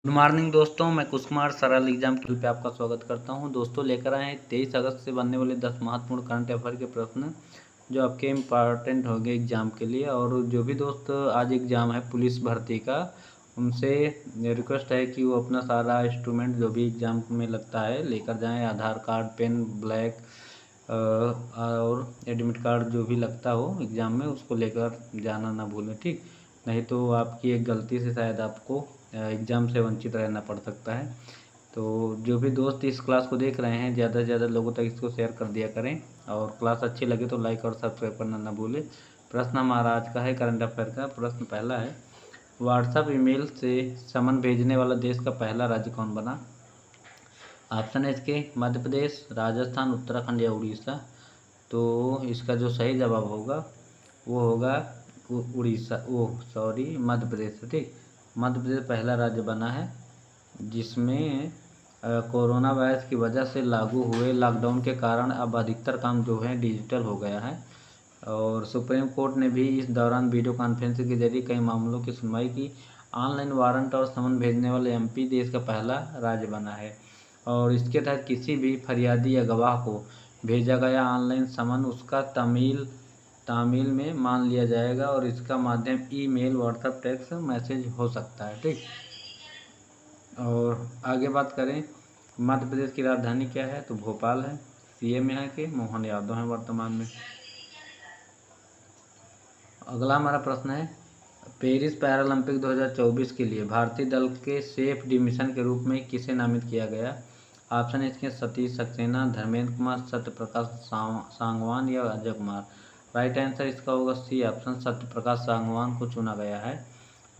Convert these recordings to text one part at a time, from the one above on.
Good morning दोस्तों, मैं कुश कुमार सरल एग्जाम पे आपका स्वागत करता हूं। दोस्तों लेकर आए हैं 23 अगस्त से बनने वाले 10 महत्वपूर्ण करंट अफेयर के प्रश्न जो आपके इम्पॉर्टेंट होंगे एग्जाम के लिए। और जो भी दोस्त आज एग्जाम है पुलिस भर्ती का, उनसे रिक्वेस्ट है कि वो अपना सारा इंस्ट्रूमेंट जो भी एग्जाम में लगता है लेकर जाएं। आधार कार्ड, पेन, ब्लैक और एडमिट कार्ड जो भी लगता हो एग्ज़ाम में उसको लेकर जाना ना भूलें, ठीक। नहीं तो आपकी एक गलती से शायद आपको एग्ज़ाम से वंचित रहना पड़ सकता है। तो जो भी दोस्त इस क्लास को देख रहे हैं ज़्यादा से ज़्यादा लोगों तक इसको शेयर कर दिया करें, और क्लास अच्छी लगे तो लाइक और सब्सक्राइब करना ना भूलें। प्रश्न हमारा आज का है करंट अफेयर का। प्रश्न पहला है, व्हाट्सएप ईमेल से समन भेजने वाला देश का पहला राज्य कौन बना? ऑप्शन है इसके मध्य प्रदेश, राजस्थान, उत्तराखंड या उड़ीसा। तो इसका जो सही जवाब होगा वो होगा उड़ीसा, मध्य प्रदेश, ठीक। मध्य प्रदेश पहला राज्य बना है जिसमें कोरोना वायरस की वजह से लागू हुए लॉकडाउन के कारण अब अधिकतर काम जो है डिजिटल हो गया है। और सुप्रीम कोर्ट ने भी इस दौरान वीडियो कॉन्फ्रेंसिंग के जरिए कई मामलों की सुनवाई की। ऑनलाइन वारंट और समन भेजने वाले एमपी देश का पहला राज्य बना है। और इसके तहत किसी भी फरियादी या गवाह को भेजा गया ऑनलाइन समन उसका तामील में मान लिया जाएगा, और इसका माध्यम ईमेल, व्हाट्सएप, टेक्स्ट मैसेज हो सकता है, ठीक। और आगे बात करें, मध्य प्रदेश की राजधानी क्या है? तो भोपाल है। सीएम यहाँ के मोहन यादव हैं वर्तमान में। अगला हमारा प्रश्न है, पेरिस पैरालंपिक 2024 के लिए भारतीय दल के सेफ डिमिशन के रूप में किसे नामित किया गया? ऑप्शन है इसके सतीश सक्सेना, धर्मेंद्र कुमार, सत्यप्रकाश सांगवान या अजय कुमार। राइट आंसर इसका होगा सी ऑप्शन, सत्यप्रकाश सांगवान को चुना गया है।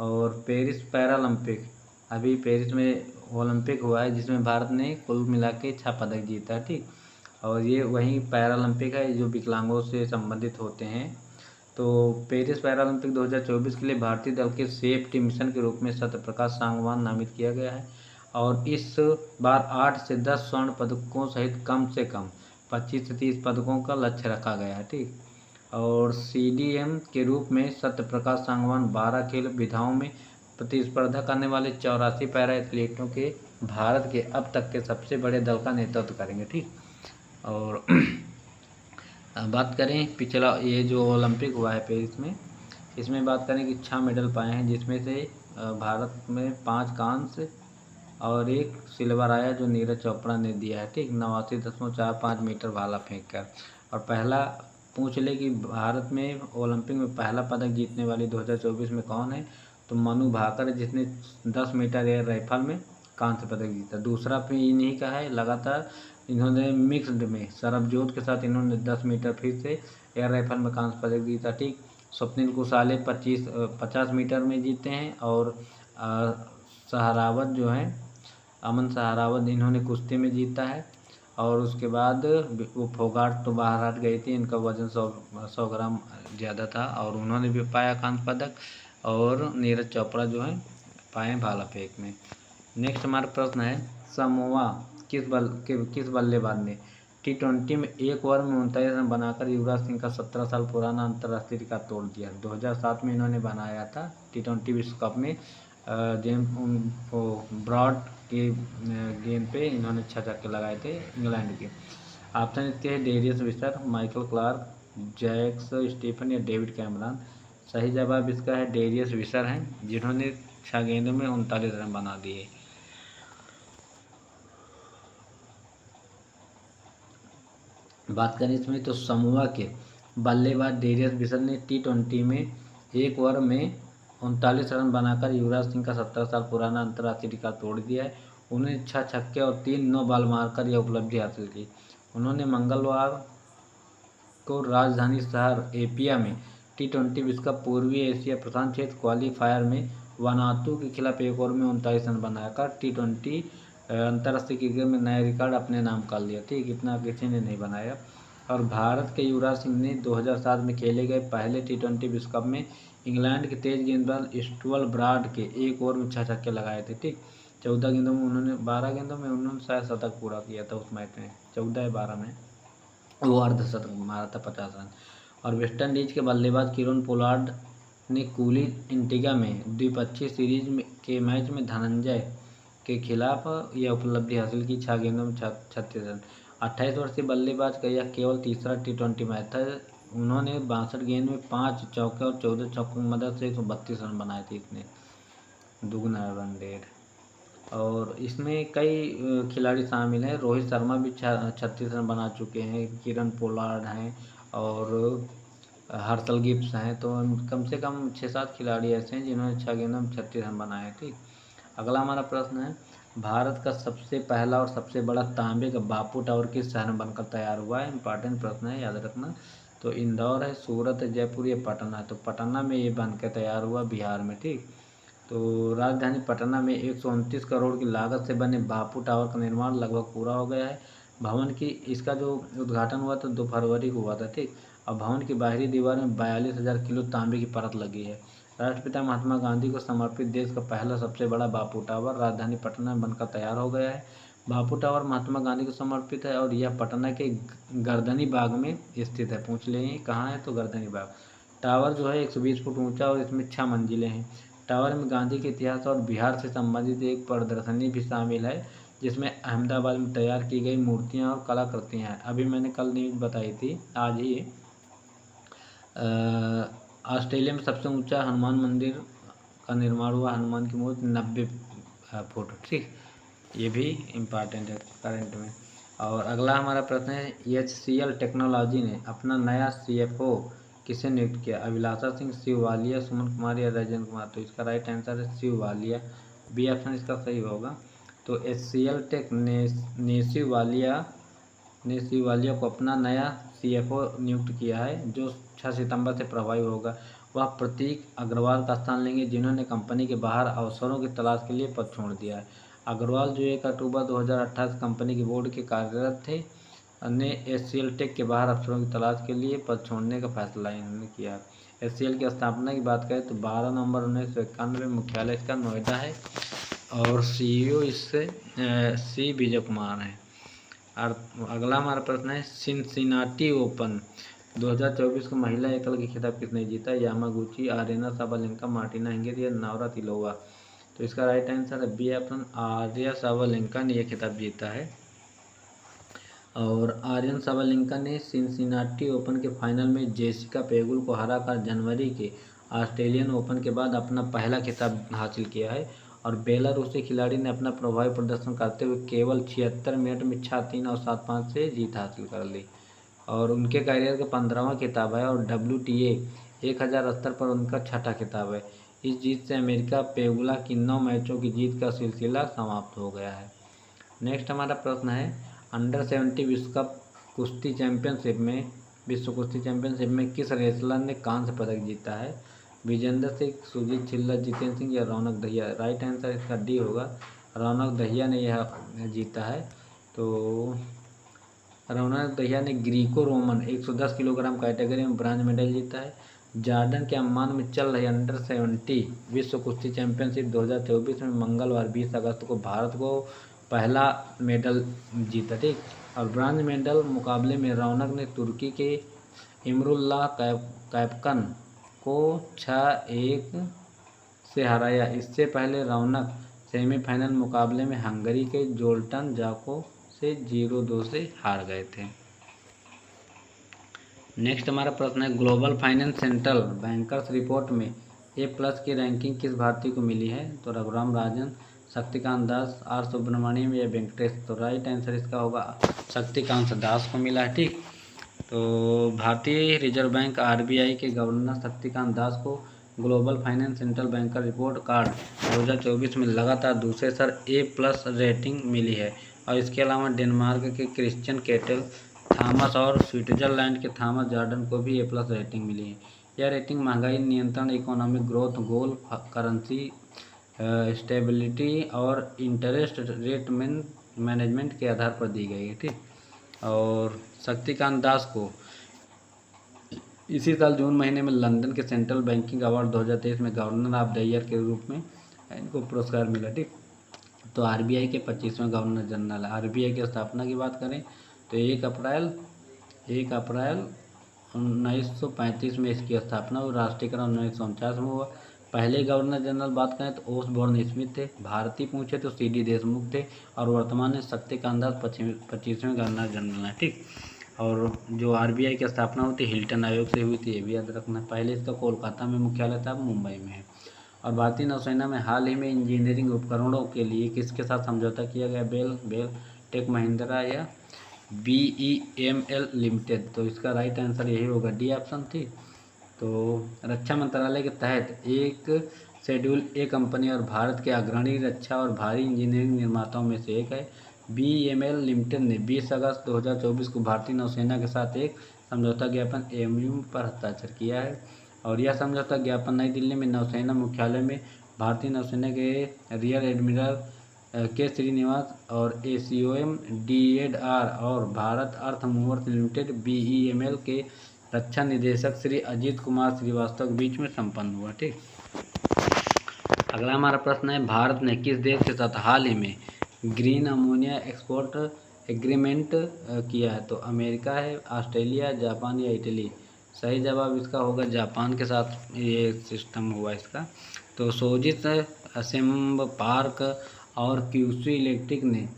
और पेरिस पैरालंपिक, अभी पेरिस में ओलंपिक हुआ है जिसमें भारत ने कुल मिला के 6 पदक जीता है, ठीक। और ये वही पैरालंपिक है जो विकलांगों से संबंधित होते हैं। तो पेरिस पैरालंपिक 2024 के लिए भारतीय दल के सेफ्टी मिशन के रूप में सत्यप्रकाश सांगवान नामित किया गया है। और इस बार 8 से 10 स्वर्ण पदकों सहित कम से कम 25 से 30 पदकों का लक्ष्य रखा गया है, ठीक। और सीडीएम के रूप में सत्यप्रकाश सांगवान 12 खेल विधाओं में प्रतिस्पर्धा करने वाले 84 पैरा एथलीटों के भारत के अब तक के सबसे बड़े दल का नेतृत्व करेंगे, ठीक। और बात करें पिछला ये जो ओलंपिक हुआ है पेरिस में, इसमें बात करें कि 6 मेडल पाए हैं, जिसमें से भारत में 5 कांस्य और 1 सिल्वर आया जो नीरज चोपड़ा ने दिया है, ठीक। 89.45 मीटर भाला फेंक कर। और पहला पूछ ले कि भारत में ओलंपिक में पहला पदक जीतने वाली 2024 में कौन है? तो मनु भाकर है जिसने 10 मीटर एयर राइफल में कांस्य पदक जीता। दूसरा पे इन्हीं का है, लगातार इन्होंने मिक्स्ड में सरबजोत के साथ इन्होंने 10 मीटर फिर से एयर राइफल में कांस्य पदक जीता, ठीक। स्वप्निल कुसाले 50 मीटर में जीते हैं। और सहारावत जो है, अमन सहारावत, इन्होंने कुश्ती में जीता है। और उसके बाद वो फोगाट तो बाहर हट गई थी, इनका वजन 100 ग्राम ज़्यादा था और उन्होंने भी पाया कांस्य पदक। और नीरज चोपड़ा जो है पाए भाला फेंक में। नेक्स्ट हमारा प्रश्न है, समोआ किस बल्लेबाज ने T20 में एक ओवर में 39 रन बनाकर युवराज सिंह का 17 साल पुराना अंतर्राष्ट्रीय रिकॉर्ड तोड़ दिया? 2007 में इन्होंने बनाया था T20 विश्व कप में। ब्रॉड के गेंद पे इन्होंने 6 छक्के लगाए थे इंग्लैंड के। ऑप्शन इसके है डेरियस विसर, माइकल क्लार्क, जैक्स स्टीफन या डेविड कैमरन। सही जवाब इसका है डेरियस विसर हैं, जिन्होंने 6 गेंदों में 39 रन बना दिए। बात करें इसमें तो समूह के बल्लेबाज डेरियस विसर ने T20 में एक ओवर में 39 रन बनाकर युवराज सिंह का 17 साल पुराना अंतर्राष्ट्रीय रिकॉर्ड तोड़ दिया है। उन्होंने 6 छक्के और 3 नो बॉल मारकर यह उपलब्धि हासिल की। उन्होंने मंगलवार को राजधानी शहर एपिया में T20 विश्व कप पूर्वी एशिया प्रशांत क्षेत्र क्वालीफायर में वनातु के खिलाफ एक ओवर में 39 रन बनाकर T20 अंतर्राष्ट्रीय क्रिकेट में नया रिकॉर्ड अपने नाम कर लिया, ठीक। इतना किसी ने नहीं बनाया। और भारत के युवराज सिंह ने 2007 में खेले गए पहले T20 विश्व कप में इंग्लैंड के तेज गेंदबाज स्टुअल ब्रॉड के एक ओवर में 6 छक्के लगाए थे, ठीक। 14 गेंदों में उन्होंने 12 गेंदों में उन्होंने शायद शतक पूरा किया था उस मैच में, 14 या 12 में वो अर्धशतक मारा था 50 रन। और वेस्ट इंडीज के बल्लेबाज किरण पोलार्ड ने कूली इंडिगा में द्विपक्षीय सीरीज के मैच में धनंजय के खिलाफ यह उपलब्धि हासिल की, 6 गेंदों में 36 रन। 28 वर्षीय बल्लेबाज का यह केवल तीसरा T20 मैच था। उन्होंने 62 गेंद में 5 चौके और 14 चौकों की मदद से 132 रन बनाए थे। इसने दुगना रन रेट। और इसमें कई खिलाड़ी शामिल हैं। रोहित शर्मा भी 36 रन बना चुके हैं, किरण पोलार्ड हैं और हर्षल गिब्स हैं। तो कम से कम 6-7 खिलाड़ी ऐसे हैं जिन्होंने 6 गेंदों में 36 रन बनाए हैं। ठीक, अगला हमारा प्रश्न है, भारत का सबसे पहला और सबसे बड़ा तांबे का बापू टावर किस शहर में बनकर तैयार हुआ है? इंपॉर्टेंट प्रश्न है, याद रखना। तो इंदौर है, सूरत है, जयपुर या पटना है? तो पटना में ये बनकर तैयार हुआ, बिहार में। ठीक, तो राजधानी पटना में 129 करोड़ की लागत से बने बापू टावर का निर्माण लगभग पूरा हो गया है। भवन की इसका जो उद्घाटन हुआ था 2 फरवरी को हुआ था। ठीक, और भवन की बाहरी दीवार में 42,000 किलो तांबे की परत लगी है। राष्ट्रपिता महात्मा गांधी को समर्पित देश का पहला सबसे बड़ा बापू टावर राजधानी पटना में बनकर तैयार हो गया है। बापू टावर महात्मा गांधी को समर्पित है और यह पटना के गर्दनी बाग में स्थित है। पूछ लें कहाँ है, तो गर्दनी बाग। टावर जो है 120 फुट ऊंचा और इसमें 6 मंजिलें हैं। टावर में गांधी के इतिहास और बिहार से संबंधित एक प्रदर्शनी भी शामिल है, जिसमें अहमदाबाद में तैयार की गई मूर्तियां और कलाकृतियां हैं। अभी मैंने कल न्यूज़ बताई थी, आज ही ऑस्ट्रेलिया में सबसे ऊंचा हनुमान मंदिर का निर्माण हुआ। हनुमान की मूर्ति 90 फुट। ठीक, ये भी इम्पॉर्टेंट है करंट में। और अगला हमारा प्रश्न है, HCL टेक्नोलॉजी ने अपना नया CFO किसे नियुक्त किया? अभिलाषा सिंह, शिव वालिया, सुमन कुमार या राजेंद्र कुमार? तो इसका राइट आंसर है शिव वालिया, बी ऑप्शन इसका सही होगा। तो HCL टेक ने शिव वालिया को अपना नया CFO नियुक्त किया है, जो 6 सितंबर से प्रभावी होगा। वह प्रतीक अग्रवाल का स्थान लेंगे, जिन्होंने कंपनी के बाहर अवसरों की तलाश के लिए पद छोड़ दिया है। अग्रवाल जो 1 अक्टूबर 2018 कंपनी के बोर्ड के कार्यरत थे, ने HCL टेक के बाहर अवसरों की तलाश के लिए पद छोड़ने का फैसला इन्होंने किया। HCL की स्थापना की बात करें तो 12 नवंबर 1991 में मुख्यालय इसका नोएडा है और CEO इससे C विजय कुमार हैं। और अगला हमारा प्रश्न है, सिनसिनाटी ओपन 2024 को महिला एकल के खिताब किसने जीता? Yamaguchi, Aryana Sabalenka, Martina Hingis या नावरातिलोवा? तो इसका राइट आंसर है बी ऑप्शन, आर्या साबालेंका ने यह खिताब जीता है। और आर्यन साबालेंका ने सिनसिनाटी ओपन के फाइनल में जेसिका पेगुल को हराकर जनवरी के ऑस्ट्रेलियन ओपन के बाद अपना पहला खिताब हासिल किया है। और बेलारूसी खिलाड़ी ने अपना प्रभावी प्रदर्शन करते हुए केवल 76 मिनट में 6-3 और 7-5 से जीत हासिल कर ली। और उनके कैरियर का 15वां खिताब है और WTA 1000 स्तर पर उनका 6ठा खिताब है। इस जीत से अमेरिका पेगुला की 9 मैचों की जीत का सिलसिला समाप्त हो गया है। नेक्स्ट हमारा प्रश्न है, अंडर 70 विश्व कुश्ती चैंपियनशिप में किस रेसलर ने कांस्य पदक जीता है? विजेंद्र सिंह, सुजीत छिल्लर, जितेंद्र सिंह या रौनक दहिया? राइट आंसर इसका डी होगा, रौनक दहिया ने यह जीता है। तो रौनक दहिया ने ग्रीको रोमन 110 किलोग्राम कैटेगरी में ब्रांज मेडल जीता है। जॉर्डन के अम्मान में चल रही अंडर 70 विश्व कुश्ती चैंपियनशिप 2024 में मंगलवार 20 अगस्त को भारत को पहला मेडल जीता। ठीक, और ब्रांज मेडल मुकाबले में रौनक ने तुर्की के इमरुल्लाह कैपकन को 6-1 से हराया। इससे पहले रौनक सेमीफाइनल मुकाबले में हंगरी के जोल्टन जाको से 0-2 से हार गए थे। नेक्स्ट हमारा प्रश्न है, global finance central bankers report में A+ की रैंकिंग किस भारतीय को मिली है? तो रघुराम राजन, शक्तिकांत दास, R सुब्रमण्यम या वेंकटेश? तो राइट आंसर इसका होगा शक्तिकांत दास को मिला है। ठीक, तो भारतीय रिजर्व बैंक RBI के गवर्नर शक्तिकांत दास को global finance central banker report card 2024 में लगातार दूसरे साल A+ रेटिंग मिली है। और इसके अलावा डेनमार्क के क्रिश्चियन केटल थॉमस और स्विट्जरलैंड के थॉमस जॉर्डन को भी A+ रेटिंग मिली है। यह रेटिंग महंगाई नियंत्रण, इकोनॉमिक ग्रोथ गोल, करेंसी स्टेबिलिटी और इंटरेस्ट रेट मैनेजमेंट के आधार पर दी गई है। ठीक, और शक्तिकांत दास को इसी साल जून महीने में लंदन के सेंट्रल बैंकिंग अवार्ड 2023 में गवर्नर ऑफ द ईयर के रूप में इनको पुरस्कार मिला। ठीक, तो RBI के 25वें गवर्नर जनरल है। RBI की स्थापना की बात करें तो 1 अप्रैल 1935 में इसकी स्थापना हुई। राष्ट्रीयकरण 1949 में हुआ। पहले गवर्नर जनरल बात करें तो ओसबोर्न स्मिथ थे। भारतीय पूछे तो सी डी देशमुख थे। और वर्तमान में शक्तिकांत दास 25वें गवर्नर जनरल हैं। ठीक। और जो आरबीआई की स्थापना हुई थी हिल्टन आयोग से हुई थी, ये भी याद रखना। पहले इसका कोलकाता में मुख्यालय था, मुंबई में है। और भारतीय नौसेना में हाल ही में इंजीनियरिंग उपकरणों के लिए किसके साथ समझौता किया गया? बेल टेक महिंद्रा या BEML लिमिटेड। तो इसका राइट आंसर यही होगा, डी ऑप्शन थी। तो रक्षा मंत्रालय के तहत एक शेड्यूल ए कंपनी और भारत के अग्रणी रक्षा और भारी इंजीनियरिंग निर्माताओं में से एक है। BEML लिमिटेड ने 20 अगस्त 2024 को भारतीय नौसेना के साथ एक समझौता ज्ञापन MOU पर हस्ताक्षर किया है। और यह समझौता ज्ञापन नई दिल्ली में नौसेना मुख्यालय में भारतीय नौसेना के रियर एडमिरल के श्रीनिवास और ACOM DAR और भारत अर्थ मूवर्स लिमिटेड BEML के रक्षा निदेशक श्री अजीत कुमार श्रीवास्तव के बीच में संपन्न हुआ। ठीक। अगला हमारा प्रश्न है, भारत ने किस देश के साथ हाल ही में ग्रीन अमोनिया एक्सपोर्ट एग्रीमेंट किया है? तो अमेरिका है, ऑस्ट्रेलिया, जापान या इटली। सही जवाब इसका होगा जापान के साथ ये सिस्टम हुआ इसका। तो सोजित असेम्ब पार्क और क्यूसी इलेक्ट्रिक ने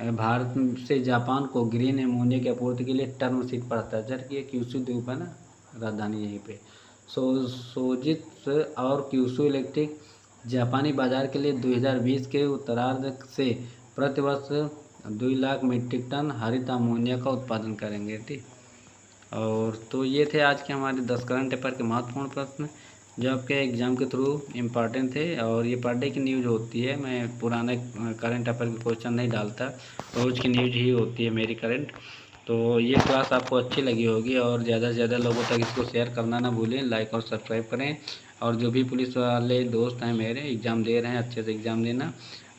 भारत से जापान को ग्रीन एमोनिया की आपूर्ति के लिए टर्म शीट पर हस्ताक्षर किए। क्यूसू द्वीप है ना, राजधानी यहीं पे। सोजित और क्यूसू इलेक्ट्रिक जापानी बाजार के लिए 2020 के उत्तरार्ध से प्रतिवर्ष 2 लाख मीट्रिक टन हरित अमोनिया का उत्पादन करेंगे। ठीक। और तो ये थे आज के हमारे 10 करंट अफेयर के महत्वपूर्ण प्रश्न जो आपके एग्ज़ाम के थ्रू इम्पॉर्टेंट थे। और ये पर डे की न्यूज़ होती है, मैं पुराने करंट अफेयर के क्वेश्चन नहीं डालता, रोज़ की न्यूज़ ही होती है मेरी करंट। तो ये क्लास आपको अच्छी लगी होगी और ज़्यादा से ज़्यादा लोगों तक इसको शेयर करना ना भूलें, लाइक और सब्सक्राइब करें। और जो भी पुलिस वाले दोस्त हैं मेरे एग्ज़ाम दे रहे हैं, अच्छे से एग्ज़ाम देना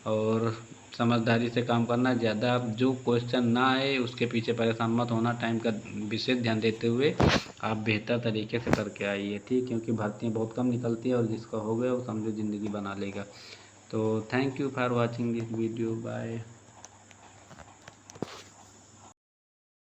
और समझदारी से काम करना। ज़्यादा जो क्वेश्चन ना आए उसके पीछे परेशान मत होना, टाइम का विशेष ध्यान देते हुए आप बेहतर तरीके से करके आइए। ठीक। क्योंकि भर्तियाँ बहुत कम निकलती है और जिसका हो गया वो समझो ज़िंदगी बना लेगा। तो thank you for watching this video, bye.